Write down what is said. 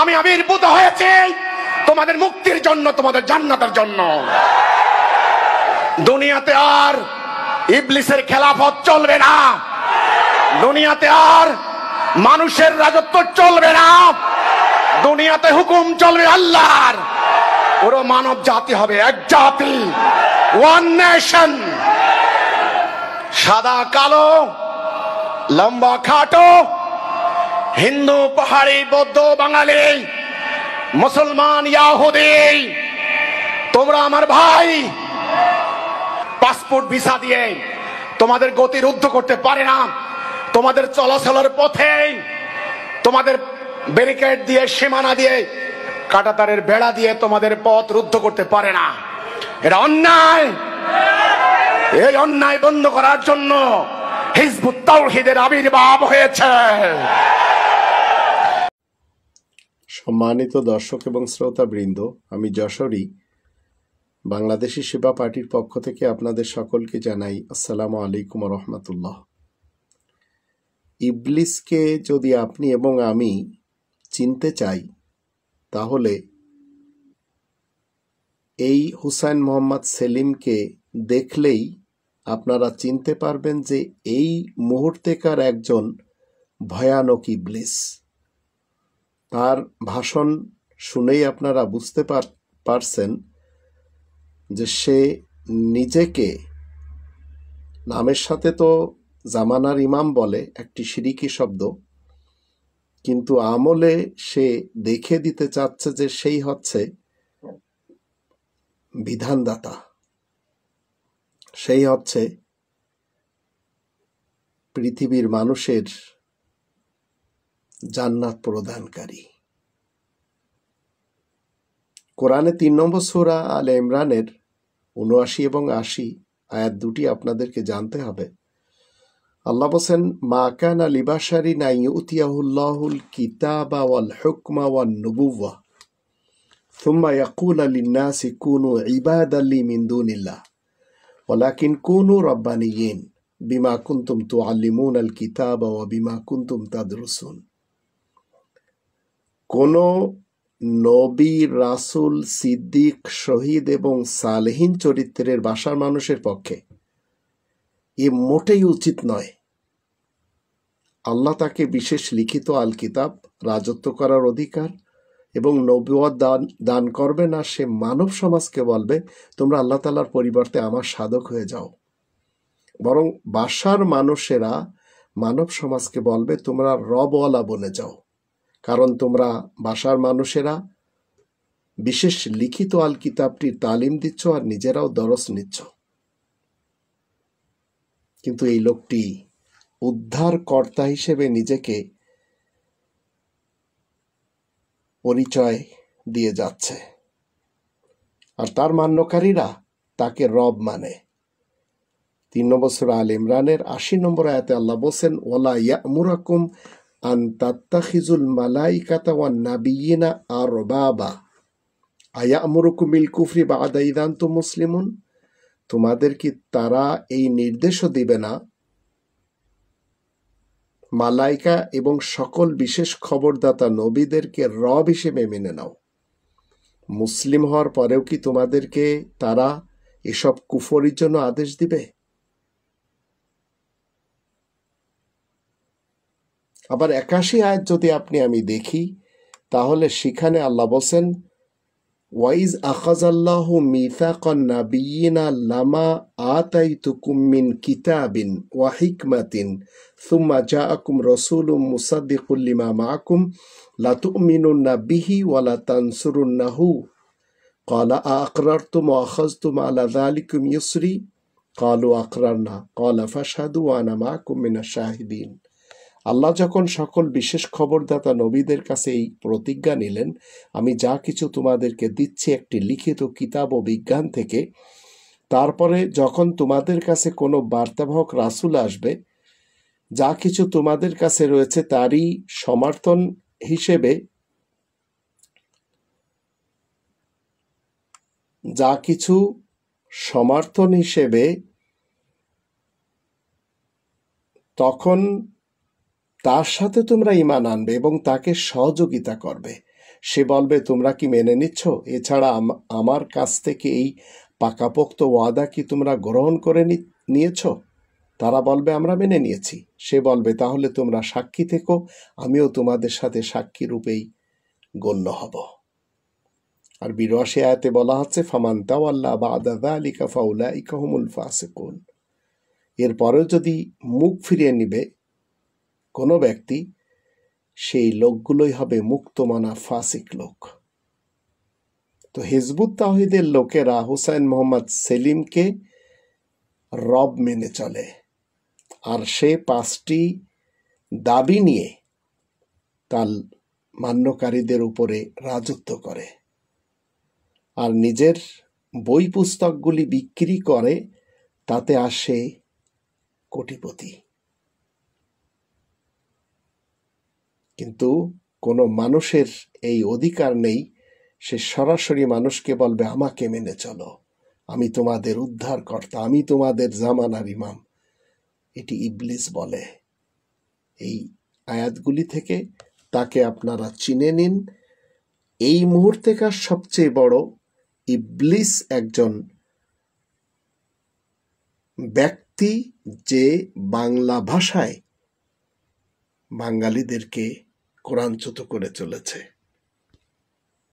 আমি আবির্ভূত হয়েছি তোমাদের মুক্তির জন্য, তোমাদের জান্নাতের জন্য। দুনিয়াতে আর ইবলিসের খেলাফত চলবে না, দুনিয়াতে আর মানুষের রাজত্ব চলবে না, দুনিয়াতে হুকুম চলবে আল্লাহর। পুরো মানব জাতি হবে এক জাতি, ওয়ান নেশন। সাদা কালো, লম্বা খাটো, হিন্দু পাহাড়ি, বৌদ্ধ বাঙালি, মুসলমান ইয়াহুদি, তোমরা আমার ভাই। পাসপোর্ট ভিসা দিয়ে তোমাদের গতি রুদ্ধ করতে পারে না, তোমাদের চলাচলের পথে তোমাদের ব্যারিকেড দিয়ে, সীমানা দিয়ে, কাঁটাতারের বেড়া দিয়ে তোমাদের পথ রুদ্ধ করতে পারে না। এটা অন্যায়। এই অন্যায় বন্ধ করার জন্য হিজবুত তাওহীদের আবির্ভাব হয়েছে। সম্মানিত দর্শক এবং শ্রোতাবৃন্দ, আমি যশোরী বাংলাদেশি সেবা পার্টির পক্ষ থেকে আপনাদের সকলকে জানাই আসসালামু আলাইকুম ওয়া রাহমাতুল্লাহ। ইবলিসকে যদি আপনি এবং আমি চিনতে চাই, তাহলে এই হুসাইন মোহাম্মদ সেলিমকে দেখলেই আপনারা চিনতে পারবেন যে এই মুহূর্তেকার একজন ভয়ানক ইবলিস। তার ভাষণ শুনেই আপনারা বুঝতে পারছেন যে সে নিজেকে, নামের সাথে তো জামানার ইমাম বলে, একটি শিরিকি শব্দ, কিন্তু আমলে সে দেখে দিতে চাচ্ছে যে সেই হচ্ছে বিধানদাতা, সেই হচ্ছে পৃথিবীর মানুষের জান্নাত প্রদানকারী। কোরআনে ৩ নম্বর সূরা আলে ইমরানের ৭৯ এবং ৮০ আয়াত দুটি আপনাদেরকে জানতে হবে। আল্লাহ বলেন, মা কানা লিবাশারিন আন ইউতিয়াহুল্লাহুল কিতাবা ওয়াল হুকমা ওয়ান নুবুওয়া সুম্মা ইয়াকুলু লিন-নাসি কুনু ইবাদান লি মিন দুনিল্লাহ ওয়ালাকিন কুনু রাব্বানিয়িন বিমা কুনতুম তুআল্লিমুনাল কিতাবা ওয়া বিমা কুনতুম তাদরুসুন। কোন নবী, রাসূল, সিদ্দিক, শহীদ এবং সালেহীন চরিত্রের বাসার মানুষের পক্ষে এ মোটেই উচিত নয়। আল্লাহ তাকে বিশেষ লিখিত আল কিতাব, রাজত্ব করার অধিকার এবং নবুয়ত দান করবে না। সে মানব সমাজকে বলবে, তোমরা আল্লাহ তাআলার পরিবর্তে আমার সাধক হয়ে যাও। বরং বাসার মানুষেরা মানব সমাজকে বলবে, তোমরা রবওয়ালা বনে যাও, কারণ তোমরা বাসার মানুষেরা বিশেষ লিখিত আল কিতাবটির তালিম দিচ্ছ আর নিজেরাও দরস নিচ্ছ। কিন্তু এই লোকটি উদ্ধারকর্তা হিসেবে নিজেকে পরিচয় দিয়ে যাচ্ছে, আর তার মান্যকারীরা তাকে রব মানে। ৩ নম্বর সূরা আল ইমরানের ৮০ নম্বর আয়াতে আল্লাহ বলেন, ওয়ালা ইয়ামুরাকুম আন তাত্তাখিজুল মালাইকাতা ওয়ান নাবিয়িনা আরবাবা আয়ামুরুকুম বিল কুফরি বা'দা ইয আনতুম মুসলিমুন। তোমাদের কি তারা এই নির্দেশও দিবে না, মালাইকা এবং সকল বিশেষ খবরদাতা নবীদেরকে রব হিসেবে মেনে নাও? মুসলিম হওয়ার পরেও কি তোমাদেরকে তারা এসব কুফরির জন্য আদেশ দিবে? আবার ৮১ আয়াত যদি আমি দেখি, তাহলে সেখানে আল্লাহ বলেন, ওয়াইজ আখাযাল্লাহু মিসাকান নাবিয়িনা লামা আতাইতুকুম মিন কিতাবিন ওয়া হিকমাতিন সুম্মা জাআকুম রাসূলুম মুসাদ্দিকুল লিমা মাআকুম লাতুমিনুন্না বিহি ওয়া লাতানসুরুন্নাহু ক্বালা আ'আকরারতুম ওয়া আখাযতুম আলা যালিকুম ইসরি ক্বালু আকরারনা ক্বালা ফাশহাদু ওয়া আনা মাআকুম মিনাশ শাহিদিন। আল্লাহ যখন সকল বিশেষ খবরদাতা নবীদের কাছে এই প্রতিজ্ঞা নিলেন, আমি যা কিছু তোমাদেরকে দিচ্ছি একটি লিখিত কিতাব ও বিজ্ঞান থেকে, তারপরে যখন তোমাদের কাছে কোনো বার্তাবাহক রাসূল আসবে, যা কিছু তোমাদের কাছে রয়েছে তারই সমর্থন হিসেবে তখন তার সাথে তোমরা ঈমান আনবে এবং তাকে সহযোগিতা করবে। সে বলবে তোমরা কি মেনে নিচ্ছ? এছাড়া আমার কাছ থেকে এই পাকাপোক্ত ওয়াদা কি তোমরা গ্রহণ করে নিয়েছ? তারা বলবে আমরা মেনে নিয়েছি। সে বলবে তাহলে তোমরা সাক্ষী থেকো, আমিও তোমাদের সাথে সাক্ষী রূপেই গণ্য হব। আর ৮২ আয়াতে বলা হচ্ছে ফামান তাওয়াল্লা বাদা যালিকা ফাউলাইকা হুমুল ফাসিকুন। এরপরেও যদি মুখ ফিরিয়ে নিবে কোনো ব্যক্তি, সেই লোকগুলোই হবে মুক্তমনা ফাসিক লোক। তো হিজবুত তাওহীদের লোকেরা হুসাইন মোহাম্মদ সেলিমকে রব মেনে চলে, আর সে 5টি দাবি নিয়ে তার মান্যকারীদের উপরে রাজত্ব করে, আর নিজের বই পুস্তকগুলি বিক্রি করে, তাতে আসে কোটিপতি। কিন্তু কোনো মানুষের এই অধিকার নেই, সে সরাসরি মানুষকে বলবে আমাকে মেনে চলো, আমি তোমাদের উদ্ধারকর্তা, আমি তোমাদের জামানার ইমাম। এটি ইবলিস বলে। এই আয়াতগুলি থেকে তাকে আপনারা চিনে নিন। এই মুহূর্তেকার সবচেয়ে বড় ইবলিস একজন ব্যক্তি, যে বাংলা ভাষায় বাঙালিদেরকে কোরআনচ্যুত করে চলেছে।